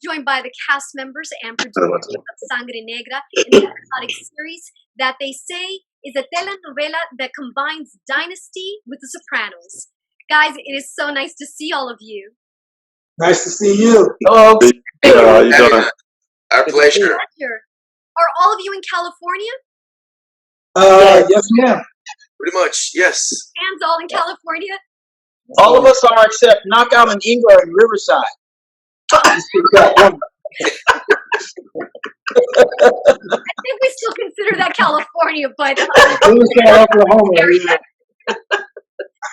joined by the cast members and producers of Sangre Negra, an episodic series that they say is a telenovela that combines Dynasty with The Sopranos. Guys, it is so nice to see all of you. Nice to see you. Hello. How you doing? Our pleasure. Pleasure. Are all of you in California? Yes, ma'am. Pretty much, yes. Hands all in California? All of us are except Knockout and Inga in Riverside. I think we still consider that California, but Oklahoma.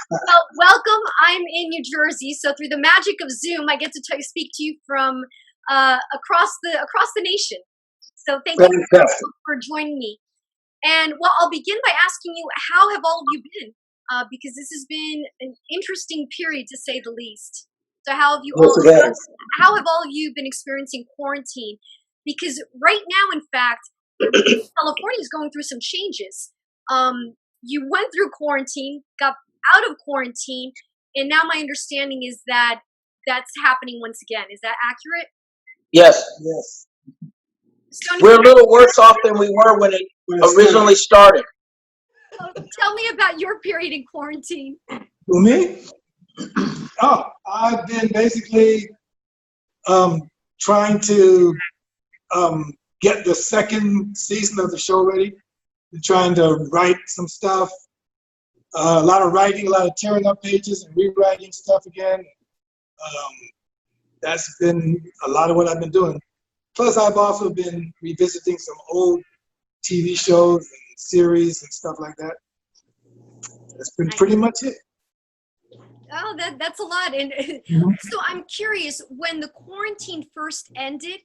well, welcome. I'm in New Jersey, so through the magic of Zoom, I get to speak to you from across the nation. So thank you for joining me. And well, I'll begin by asking you, how have all of you been? Because this has been an interesting period, to say the least. So how have all of you been experiencing quarantine? Because right now, in fact, California is going through some changes. You went through quarantine, got out of quarantine, and now my understanding is that that's happening once again. Is that accurate? Yes. Yes. Stoney, We're a little worse off than we were when it originally started. tell me about your period in quarantine. Who, me? Oh, I've been basically trying to get the second season of the show ready. Been trying to write some stuff. A lot of writing, a lot of tearing up pages and rewriting stuff again. That's been a lot of what I've been doing. Plus, I've also been revisiting some old TV shows and series and stuff like that. That's been pretty much it. Oh, that's a lot. And so I'm curious, when the quarantine first ended,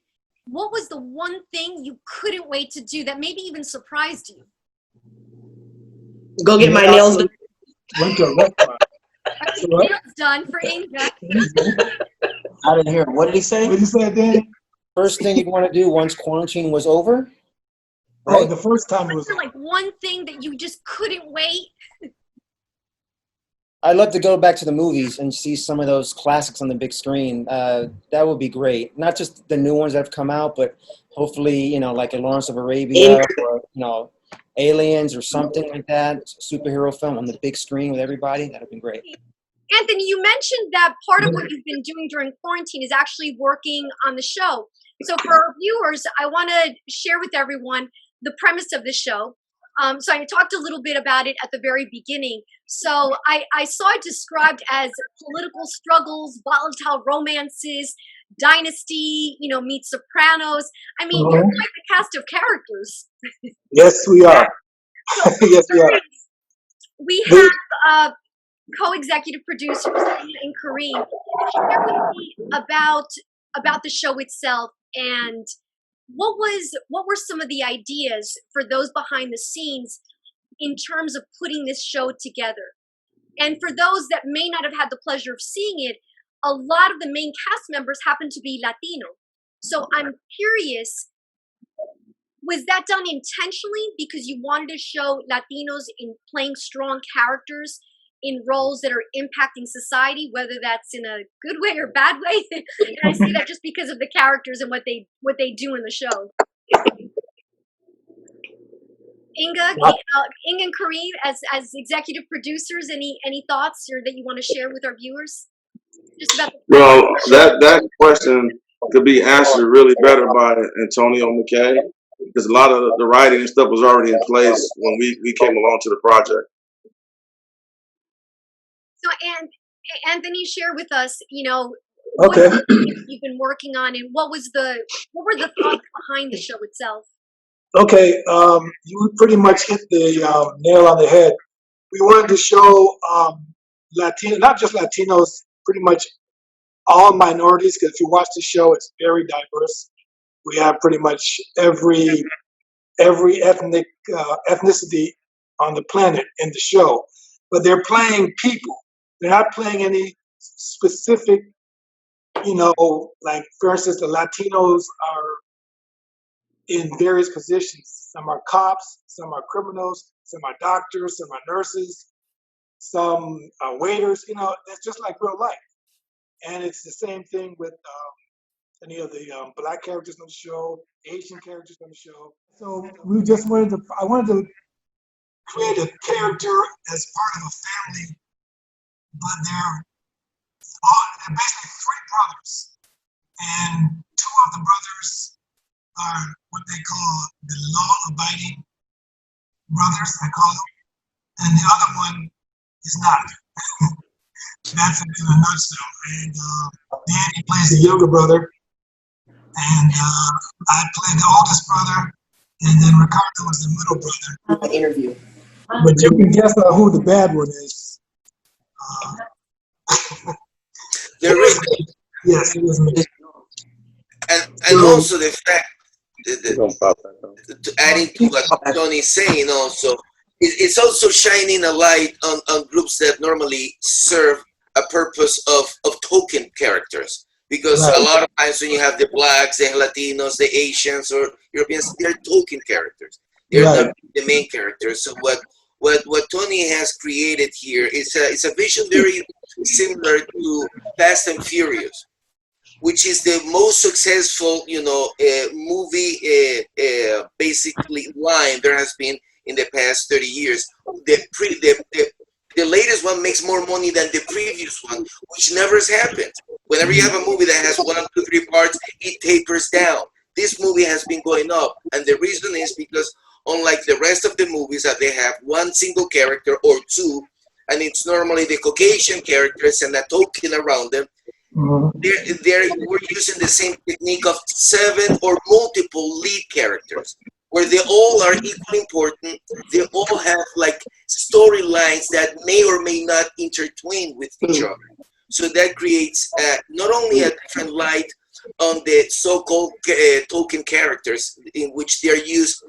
what was the one thing you couldn't wait to do that maybe even surprised you? Go get my nails done. Went to a restaurant. Nails done for Inga. I didn't hear him. What did he say? What did you say, Danny? First thing you'd want to do once quarantine was over? Oh, the first time it was. Like one thing that you just couldn't wait. I'd love to go back to the movies and see some of those classics on the big screen. That would be great. Not just the new ones that have come out, but hopefully, like a Lawrence of Arabia or, Aliens or something like that. Superhero film on the big screen with everybody. That would be great. Anthony, you mentioned that part of what you've been doing during quarantine is actually working on the show. So for our viewers, I want to share with everyone the premise of the show. So I talked a little bit about it at the very beginning. So I saw it described as political struggles, volatile romances, Dynasty, meets Sopranos. I mean, you're quite the cast of characters. Yes, we are. So, Yes, we are. We have co-executive producers, Inga and Karriem. Share with me about the show itself, and what were some of the ideas for those behind the scenes in terms of putting this show together? And for those that may not have had the pleasure of seeing it, a lot of the main cast members happen to be Latino. So I'm curious, was that done intentionally because you wanted to show Latinos in playing strong characters in roles that are impacting society, whether that's in a good way or bad way? And I say that just because of the characters and what they do in the show. Inga and Karriem, as executive producers, any thoughts or that you want to share with our viewers? Just about Well, that question could be answered really better by Antonio McKay, because a lot of the writing and stuff was already in place when we came along to the project. So, Anthony, share with us, Okay. what you've been working on, and what were the thoughts behind the show itself? Okay, you pretty much hit the nail on the head. We wanted to show Latino, not just Latinos, pretty much all minorities, because if you watch the show, it's very diverse. We have pretty much every ethnicity on the planet in the show, but they're playing people. They're not playing any specific, like, for instance, the Latinos are in various positions. Some are cops, some are criminals, some are doctors, some are nurses, some are waiters. It's just like real life. And it's the same thing with any of the black characters on the show, Asian characters on the show. So we just wanted to. I wanted to create a character as part of a family, but they're basically three brothers, and two of the brothers are what they call the law-abiding brothers, I call them, and the other one is not. That's it in a nutshell. And Danny plays the younger brother, and I played the oldest brother, and then Ricardo was the middle brother. Interview. But you can guess who the bad one is. There is, Yes, it was me. and also the fact that adding to what Tony's saying also, it's also shining a light on groups that normally serve a purpose of token characters. Because Right. a lot of times when you have the blacks, the Latinos, the Asians, or Europeans, they're token characters. They're Right. not the main characters. So what Tony has created here is a vision very similar to Fast and Furious, which is the most successful, movie basically line there has been in the past 30 years. The latest one makes more money than the previous one, which never has happened. Whenever you have a movie that has 1, 2, 3 parts, it tapers down. This movie has been going up, and the reason is because unlike the rest of the movies that they have one single character or two, and it's normally the Caucasian characters and a token around them, we're using the same technique of 7 or multiple lead characters, where they all are equally important. They all have like storylines that may or may not intertwine with each other. So that creates not only a different light on the so-called token characters, in which they're used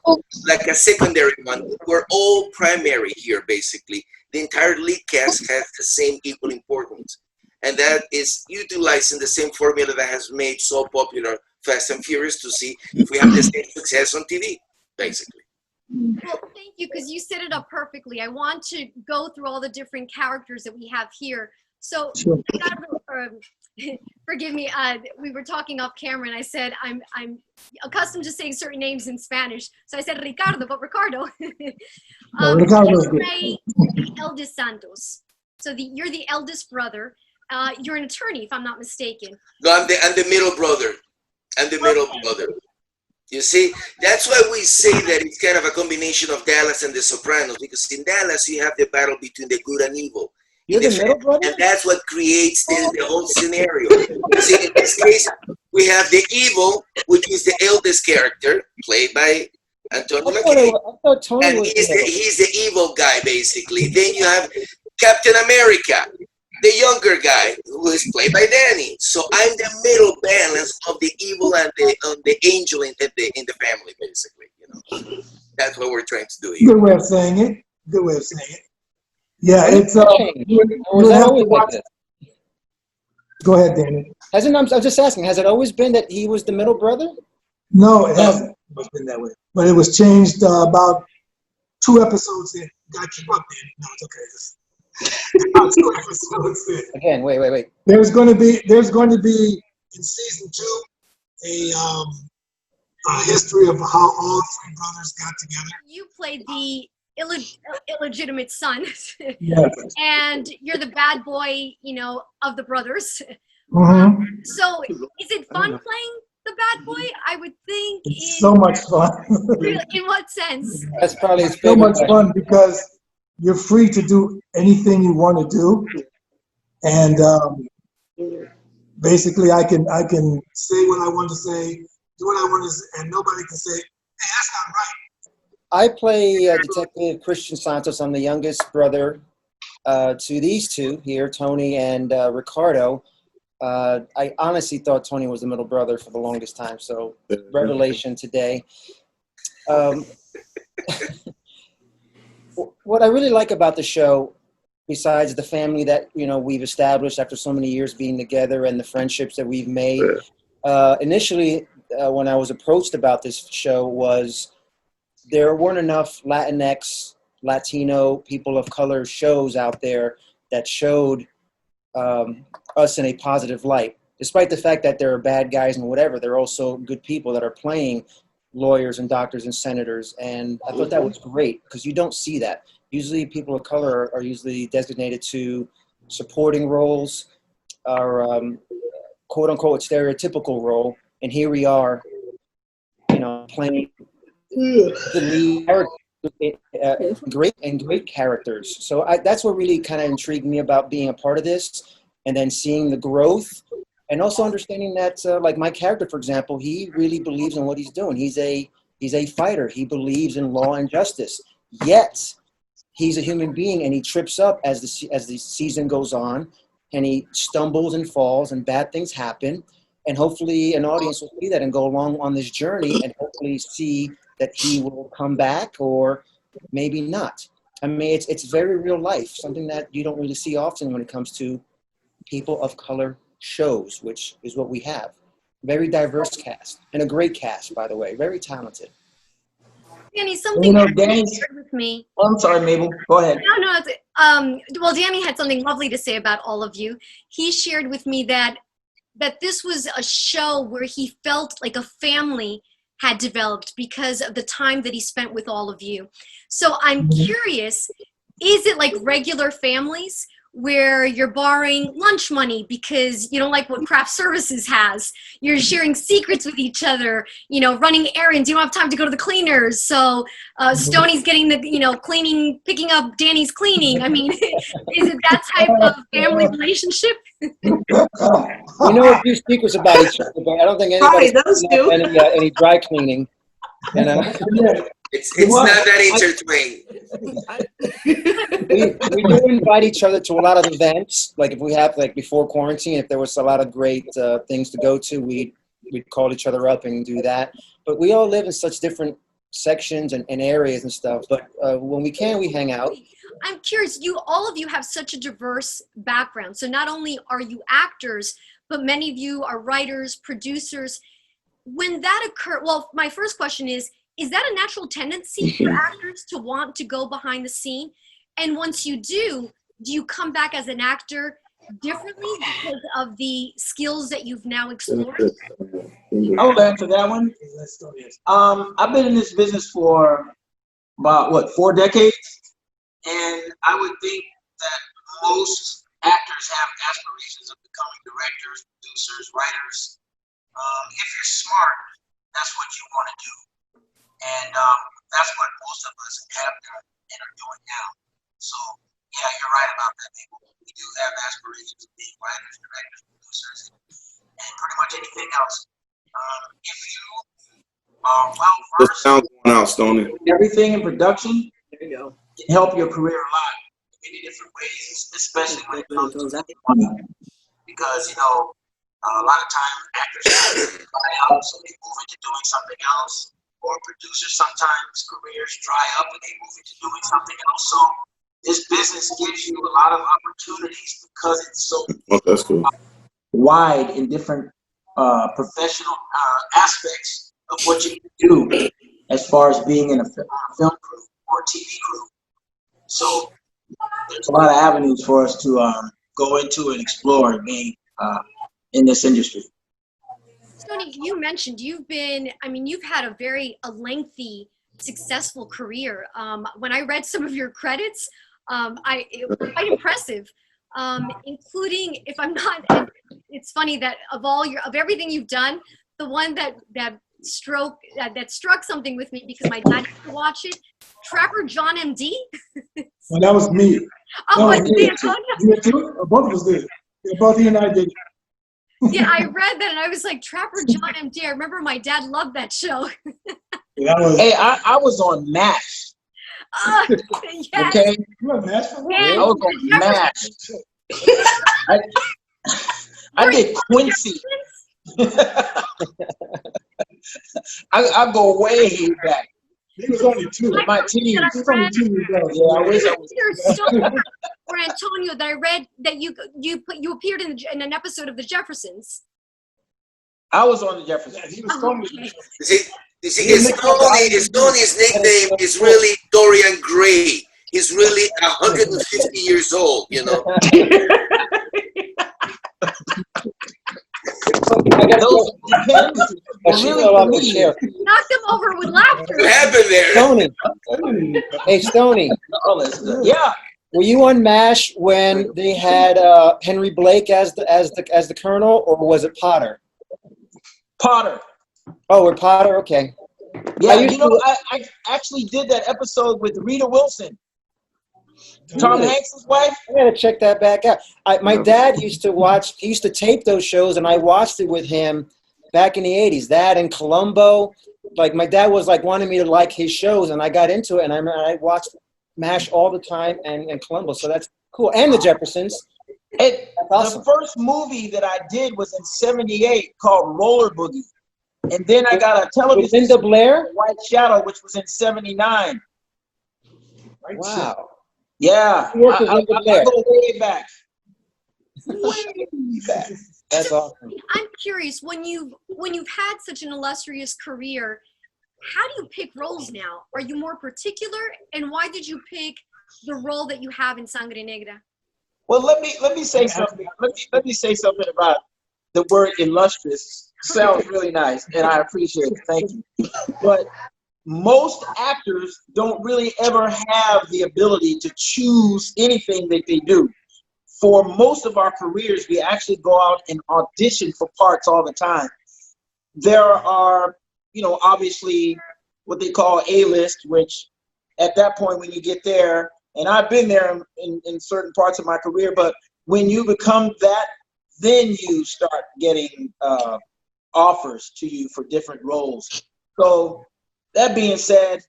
like a secondary one. We're all primary here, basically. The entire lead cast has the same equal importance. And that is utilizing the same formula that has made so popular Fast and Furious, to see if we have the same success on TV, basically. Well, thank you, because you set it up perfectly. I want to go through all the different characters that we have here. So, Sure. forgive me, we were talking off camera, and I said I'm accustomed to saying certain names in Spanish. So I said Ricardo, but Ricardo. Ricardo's good. Ray, the eldest Santos. So you're the eldest brother. You're an attorney, if I'm not mistaken. No, I'm the middle brother. I'm the middle brother. You see, that's why we say that it's kind of a combination of Dallas and The Sopranos, because in Dallas you have the battle between the good and evil. You're the middle brother? And that's what creates the whole scenario. See, in this case, we have the evil, which is the eldest character, played by Antonio McKay. I thought Tony And was he's the evil guy, basically. Then you have Captain America, the younger guy, who is played by Danny. So I'm the middle balance of the evil and the angel in the family, basically. That's what we're trying to do here. Good way of saying it. Good way of saying it. Yeah, it's Was you that have to always like watch. this? Go ahead, Danny. I was just asking, has it always been that he was the middle brother? No, it hasn't always been that way. But it was changed about 2 episodes in. Gotta keep up, Danny. No, it's okay. About 2 episodes in. Again, wait. There's going to be in season 2 a history of how all 3 brothers got together. You played the illegitimate son. Yes. And you're the bad boy, of the brothers. Mm-hmm. So is it fun playing the bad boy? I would think. It's so much fun. In what sense? That's probably his So favorite much question. fun because you're free to do anything you want to do, and basically I can say what I want to say, do what I want to say, and nobody can say, "Hey, that's not right." I play Detective Christian Santos. I'm the youngest brother to these two here, Tony and Ricardo. I honestly thought Tony was the middle brother for the longest time, so revelation today. What I really like about the show, besides the family that we've established after so many years being together and the friendships that we've made, initially when I was approached about this show was there weren't enough Latinx, Latino, people of color shows out there that showed us in a positive light. despite the fact that there are bad guys and whatever, they're also good people that are playing lawyers and doctors and senators. And I thought that was great because you don't see that. Usually people of color are usually designated to supporting roles or quote unquote stereotypical role. And here we are, playing the lead character, great characters. So that's what really kind of intrigued me about being a part of this, and then seeing the growth, and also understanding that, like my character, for example, he really believes in what he's doing. He's a fighter. He believes in law and justice. Yet he's a human being, and he trips up as the season goes on, and he stumbles and falls, and bad things happen. And hopefully an audience will see that and go along on this journey and hopefully see that he will come back, or maybe not. I mean, it's very real life, something that you don't really see often when it comes to people of color shows, which is what we have. Very diverse cast, and a great cast, by the way, very talented. Danny, something Danny shared with me. Oh, I'm sorry, Mabel. Go ahead. No. Well, Danny had something lovely to say about all of you. He shared with me that this was a show where he felt like a family had developed because of the time that he spent with all of you. So I'm curious, is it like regular families where you're borrowing lunch money because you don't like what craft services has? You're sharing secrets with each other, running errands. You don't have time to go to the cleaners. So Stoney's getting the, cleaning, picking up Danny's cleaning. I mean, is it that type of family relationship? We know a few secrets about each other, but I don't think anybody's any dry cleaning. It's not that intertwined. We do invite each other to a lot of events. Like if we have, like before quarantine, if there was a lot of great things to go to, we'd call each other up and do that. But we all live in such different sections and areas and stuff. But when we can, we hang out. I'm curious, all of you have such a diverse background. So not only are you actors, but many of you are writers, producers. When that occurred, well, my first question is that a natural tendency for actors to want to go behind the scene? And once you do you come back as an actor differently because of the skills that you've now explored? I'll answer that one. I've been in this business for about, 4 decades? And I would think that most actors have aspirations of becoming directors, producers, writers. If you're smart, that's what you want to do. And that's what most of us have done and are doing now. So, yeah, you're right about that, people. We do have aspirations of being writers, directors, producers, and pretty much anything else. If you are well-versed, the sound going out, Stoney. everything in production, there you go, can help your career a lot in many different ways, especially when it comes to money. Because, a lot of times actors try out, so they move into doing something else. Or producers, sometimes careers dry up and they move into doing something else. So this business gives you a lot of opportunities because it's so that's cool. wide in different professional aspects of what you can do as far as being in a film crew or TV crew. So there's a lot of avenues for us to go into and explore being in this industry. Stoney, you mentioned you've had a lengthy, successful career. When I read some of your credits, it was quite impressive, including, it's funny that of everything you've done, the one that struck something with me because my dad used to watch it, Trapper John MD. Well, that was me. Oh, was it You did too? Both of us did. Yeah, both he and I did. Yeah, I read that and I was like, Trapper John MD. I remember my dad loved that show. Hey, I was on MASH. Yes. Okay? You were on MASH for what? I was on MASH. I did Quincy. I go way back. He was only 2. My team. He was only 2 years old. Yeah, I wish I was. There's so much for Antonio that I read that you appeared in an episode of The Jeffersons. I was on the Jeffersons. He was Stoney. You see, Stoney's nickname is really Dorian Gray. He's really 150 years old, I got Those depend. Oh, she Really, fell for off the me, chair. Knock them over with laughter. What happened there? Stoney. Hey, Stoney. oh, that's good. Yeah, Were you on MASH when they had Henry Blake as the Colonel, or was it Potter? Potter. Oh, with Potter. Okay. Yeah, used to- I actually did that episode with Rita Wilson, Tom Hanks' wife. I gotta check that back out. My dad used to watch. He used to tape those shows, and I watched it with him back in the '80s. That and Columbo. Like my dad was like wanting me to like his shows, and I got into it. And I watched MASH all the time and Columbo. So that's cool. And the Jeffersons. Awesome. The first movie that I did was in '78 called Roller Boogie, and then I got a television With Linda Blair. White Shadow, which was in '79. Wow. Yeah, You worked with Linda I Blair. go way back. Way back. That's awesome. I'm curious, when you've had such an illustrious career, how do you pick roles now? Are you more particular, and why did you pick the role that you have in Sangre Negra? Well, let me say something. Let me say something about the word illustrious. Sounds really nice, and I appreciate it. Thank you. But most actors don't really ever have the ability to choose anything that they do. For most of our careers, we actually go out and audition for parts all the time. There are, obviously what they call A-list, which at that point when you get there, and I've been there in certain parts of my career, but when you become that, then you start getting offers to you for different roles. So that being said,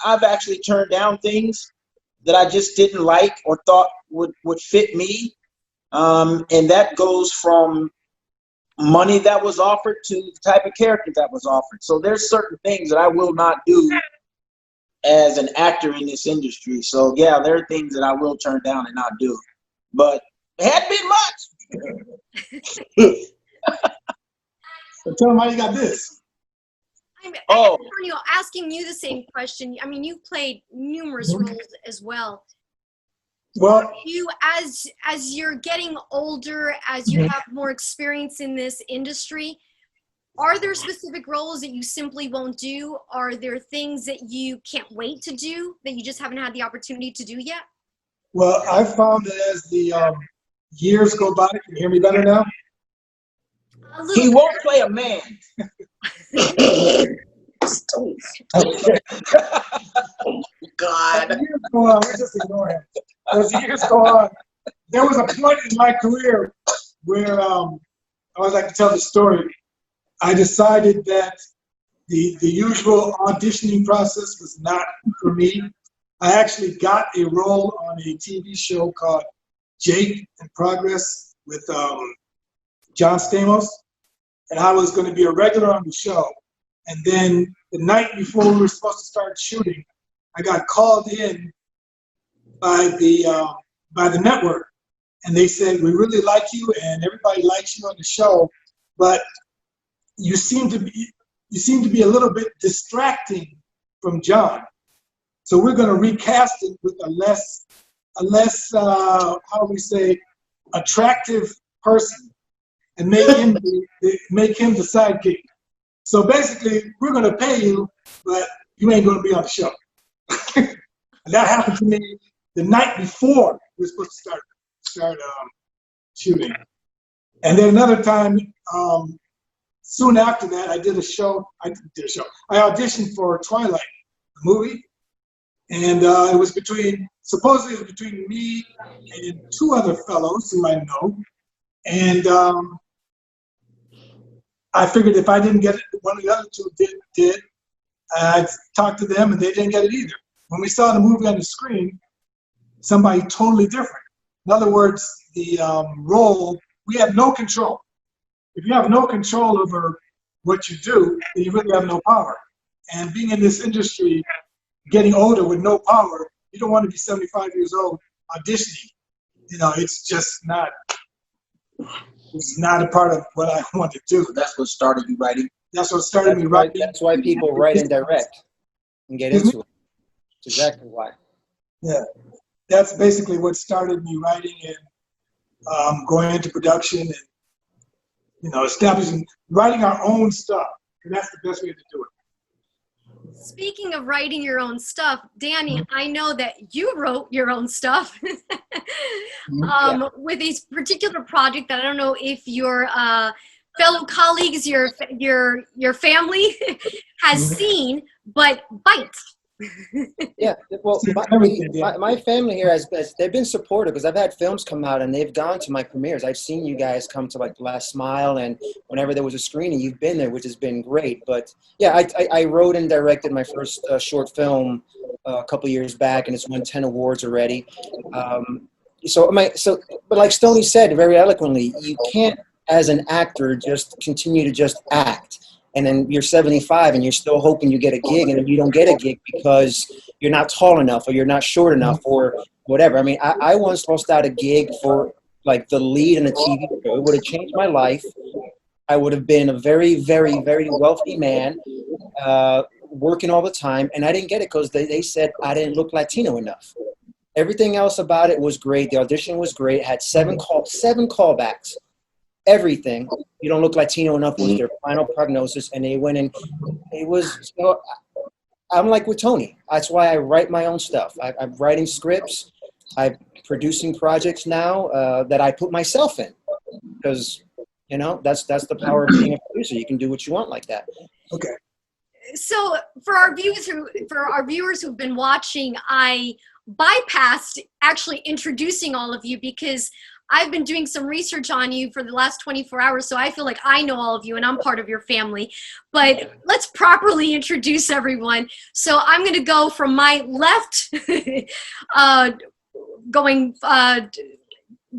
I've actually turned down things that I just didn't like or thought would fit me. And that goes from money that was offered to the type of character that was offered. So there's certain things that I will not do as an actor in this industry. So yeah, there are things that I will turn down and not do. But it hadn't been much. So tell them how you got this. Antonio, asking you the same question. I mean, you've played numerous roles as well. Well, You, as you're getting older, as you have more experience in this industry, are there specific roles that you simply won't do? Are there things that you can't wait to do that you just haven't had the opportunity to do yet? well, I found that as the years go by, can you hear me better now? A little He won't play a man. God. As the years go on, we're just ignoring him. As the years go on, there was a point in my career where I would like to tell the story. I decided that the usual auditioning process was not for me. I actually got a role on a TV show called Jake in Progress with John Stamos, and I was going to be a regular on the show. And then the night before we were supposed to start shooting, I got called in by the network, and they said, "We really like you, and everybody likes you on the show, but you seem to be a little bit distracting from John. So we're going to recast it with a less how do we say, attractive person, and make him the sidekick. So basically, we're going to pay you, but you ain't going to be on the show." And that happened to me the night before we were supposed to start shooting. And then another time, soon after that, I auditioned for Twilight, the movie, and it was supposedly between me and two other fellows who I know, and I figured if I didn't get it, one of the other two did. I talked to them, and they didn't get it either. When we saw the movie on the screen, somebody totally different. In other words, the role, we have no control. If you have no control over what you do, then you really have no power. And being in this industry, getting older with no power, you don't want to be 75 years old auditioning. It's just not. It's not a part of what I want to do. That's what started you writing. That's what started me writing. That's why people write and direct and get into it. That's exactly why. Yeah, that's basically what started me writing and going into production. And establishing, writing our own stuff. And that's the best way to do it. Speaking of writing your own stuff, Danny, I know that you wrote your own stuff with a particular project that I don't know if your fellow colleagues, your family has seen, but Bite. Yeah, well, my family here they've been supportive because I've had films come out and they've gone to my premieres. I've seen you guys come to like Last Smile, and whenever there was a screening, you've been there, which has been great. But yeah, I wrote and directed my first short film a couple years back, and it's won 10 awards already. But like Stoney said very eloquently, you can't, as an actor, just continue to just act. And then you're 75 and you're still hoping you get a gig, and then you don't get a gig because you're not tall enough or you're not short enough or whatever. I mean, I once lost out a gig for like the lead in a TV show. It would have changed my life. I would have been a very, very, very wealthy man, working all the time, and I didn't get it because they said I didn't look Latino enough. Everything else about it was great. The audition was great. It had 7 callbacks. Everything. You don't look Latino enough was their final prognosis, and they went in. It was, I'm like with Tony. That's why I write my own stuff. I'm writing scripts. I'm producing projects now that I put myself in, because that's the power of being a producer. You can do what you want like that. Okay. So for our viewers who've been watching, I bypassed actually introducing all of you because I've been doing some research on you for the last 24 hours, so I feel like I know all of you and I'm part of your family. But let's properly introduce everyone. So I'm going to go from my left, going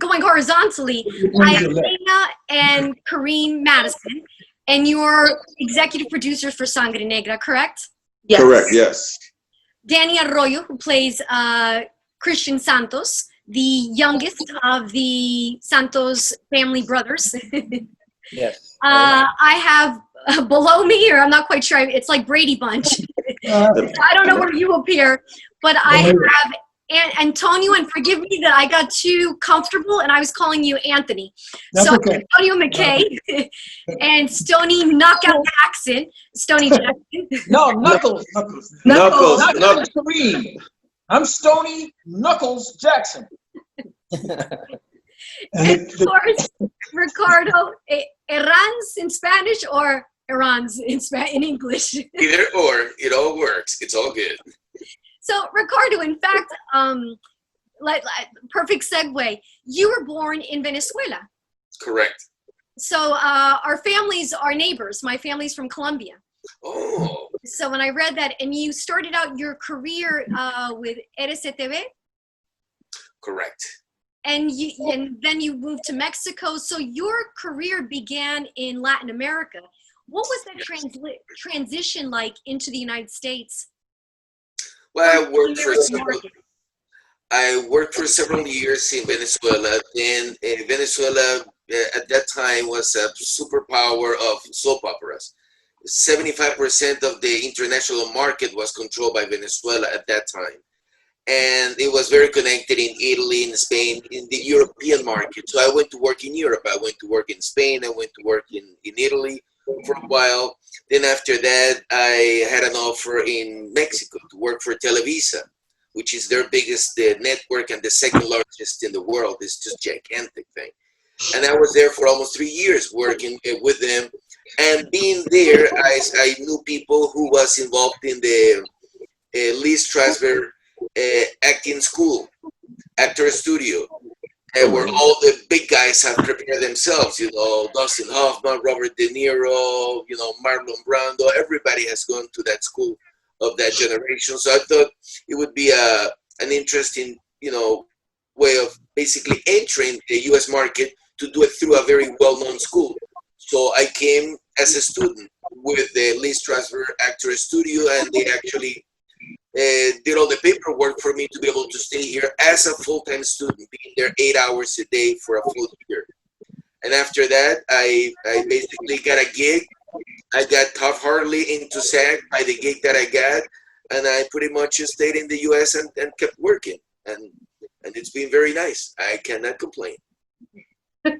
horizontally. I have Inga and Karriem Madison, and you're executive producers for Sangre Negra, correct? Yes. Correct, yes. Danny Arroyo, who plays Christian Santos, the youngest of the Santos family brothers. Yes. I have below me here, I'm not quite sure, it's like Brady Bunch. I don't know where you appear, but I have Antonio, and forgive me that I got too comfortable and I was calling you Anthony. That's so okay. Antonio McKay and Stoney Knockout Jackson, Stoney Jackson. No, Knuckles. Knuckles. Not Karriem. I'm Stoney Knuckles Jackson. And of course, Ricardo Herranz in Spanish or Herranz in English. Either or, it all works. It's all good. So Ricardo, in fact, perfect segue. You were born in Venezuela. Correct. So our families are neighbors. My family's from Colombia. Oh. So when I read that, and you started out your career with RCTV? Correct. And then you moved to Mexico. So your career began in Latin America. What was that transition like into the United States? Well, I worked for several years in Venezuela. And Venezuela at that time was a superpower of soap operas. 75% of the international market was controlled by Venezuela at that time. And it was very connected in Italy, in Spain, in the European market. So I went to work in Europe. I went to work in Spain. I went to work in Italy for a while. Then after that, I had an offer in Mexico to work for Televisa, which is their biggest network and the second largest in the world. It's just a gigantic thing. And I was there for almost 3 years working with them. And being there, I knew people who was involved in the Lee Strasberg acting school, actor studio, where all the big guys have prepared themselves. Dustin Hoffman, Robert De Niro, Marlon Brando. Everybody has gone to that school of that generation. So I thought it would be an interesting, way of basically entering the U.S. market to do it through a very well-known school. So I came as a student with the Lee Strasberg Actor Studio, and they actually did all the paperwork for me to be able to stay here as a full-time student, being there 8 hours a day for a full year. And after that, I basically got a gig. I got tough-heartedly into SAG by the gig that I got, and I pretty much stayed in the U.S. and kept working. And it's been very nice. I cannot complain. Can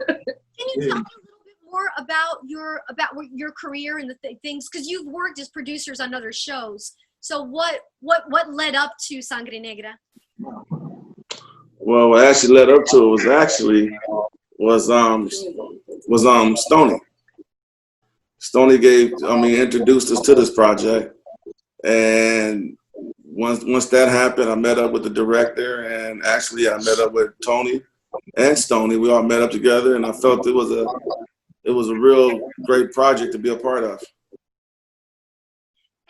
you tell me a little bit more about your career and the things, because you've worked as producers on other shows. So what led up to Sangre Negra? Well, what actually led up to it was Stoney. Stoney introduced us to this project, and once that happened, I met up with the director, and actually I met up with Tony and Stoney. We all met up together, and I felt it was a real great project to be a part of.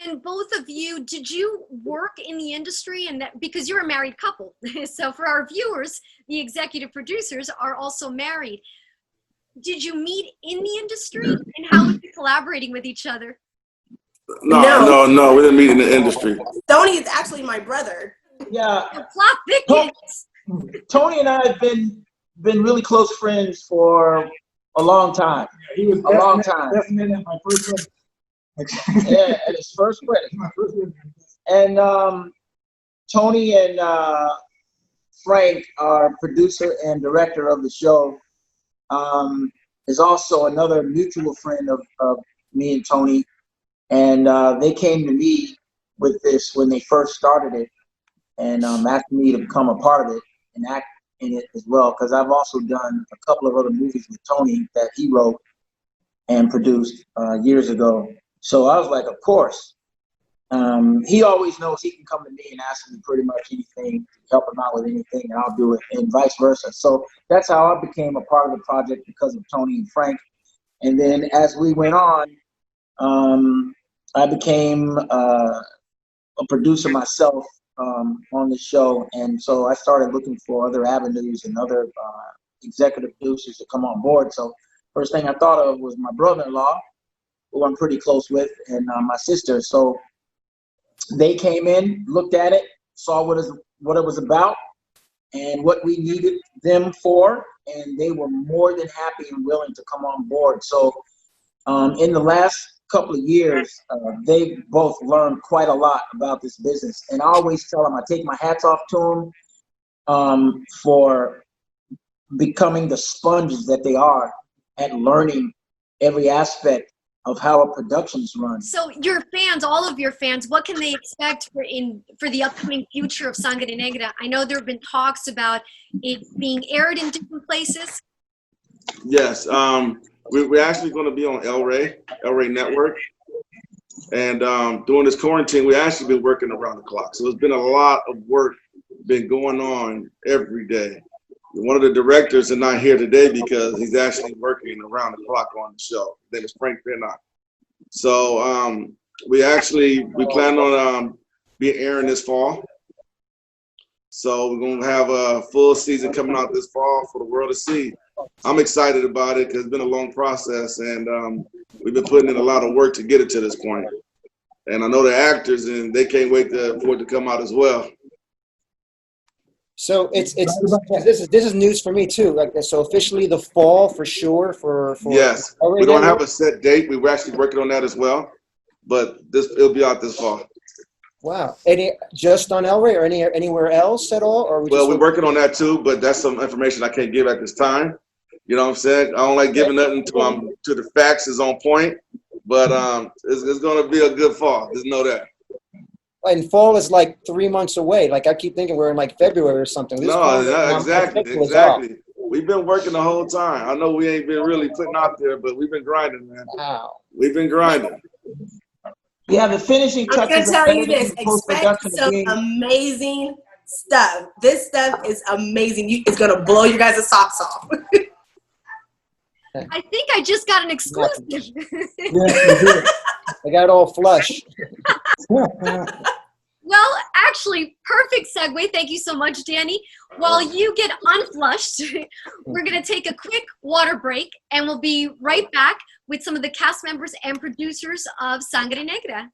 And both of you, did you work in the industry? And that, because you're a married couple, so for our viewers, the executive producers are also married. Did you meet in the industry, and how were you collaborating with each other? No, we didn't meet in the industry. Stoney is actually my brother. Yeah. The plot thickens. Tony and I have been really close friends for a long time. He was A long time. Definitely at my first wedding. Yeah, at his first wedding. And Tony and Frank, our producer and director of the show, is also another mutual friend of me and Tony. And they came to me with this when they first started it, and asked me to become a part of it and act in it as well, because I've also done a couple of other movies with Tony that he wrote and produced years ago. So I was like, of course. He always knows he can come to me and ask me pretty much anything, help him out with anything, and I'll do it, and vice versa. So that's how I became a part of the project, because of Tony and Frank. And then as we went on, I became a producer myself on the show. And so I started looking for other avenues and other executive producers to come on board. So first thing I thought of was my brother-in-law, who I'm pretty close with, and my sister. So they came in, looked at it, saw what it was about and what we needed them for, and they were more than happy and willing to come on board. So in the last couple of years, they've both learned quite a lot about this business. And I always tell them, I take my hats off to them for becoming the sponges that they are at learning every aspect of how a production's run. So your fans, all of your fans, what can they expect for the upcoming future of Sangre Negra? I know there have been talks about it being aired in different places. Yes, we're actually going to be on El Rey Network. And during this quarantine, we've actually been working around the clock. So it's been a lot of work been going on every day. One of the directors is not here today because he's actually working around the clock on the show. His name is Frank Pinnock. So we plan on being airing this fall. So we're going to have a full season coming out this fall for the world to see. I'm excited about it because it's been a long process, and we've been putting in a lot of work to get it to this point. And I know the actors, and they can't wait for it to come out as well. So this is news for me too. Like, so officially the fall for sure for yes, we don't have a set date. We were actually working on that as well, but it'll be out this fall. Wow. Just on El Rey or anywhere else at all? Or we're working on that too, but that's some information I can't give at this time. You know what I'm saying? I don't like giving nothing to the facts is on point, but it's going to be a good fall. Just know that. And fall is like 3 months away. Like I keep thinking we're in like February or something. Exactly. We've been working the whole time. I know we ain't been really putting out there, but we've been grinding, man. Wow. We've been grinding. Yeah, the finishing touches. I'm gonna tell you this: expect some amazing stuff. This stuff is amazing. It's gonna blow your guys' socks off. I think I just got an exclusive. Yes, you did. I got it all flush. Well, actually, perfect segue. Thank you so much, Danny. While you get unflushed, we're going to take a quick water break, and we'll be right back with some of the cast members and producers of Sangre Negra.